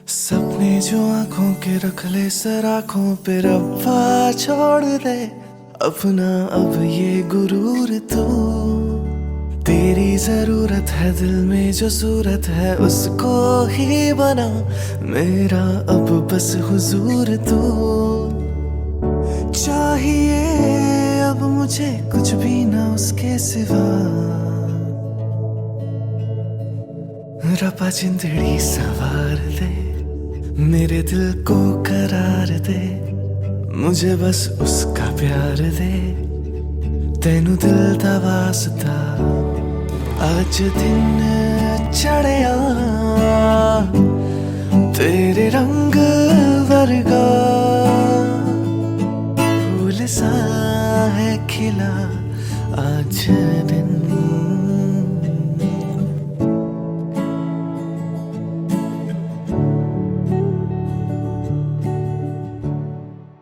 सपने जो आंखों के रख ले सर आंखों पे रब्बा छोड़ दे अपना अब ये गुरूर तू। तेरी जरूरत है दिल में जो सूरत है उसको ही बना मेरा अब बस हुजूर तू। चाहिए अब मुझे कुछ भी ना उसके सिवा रब्बा जिंदड़ी सवार दे मेरे दिल को करार दे मुझे बस उसका प्यार दे तेनू दिल दा वास्ता अज दिन चढ़िया तेरे रंग वर्गा फूल सा है खिला आज दिन।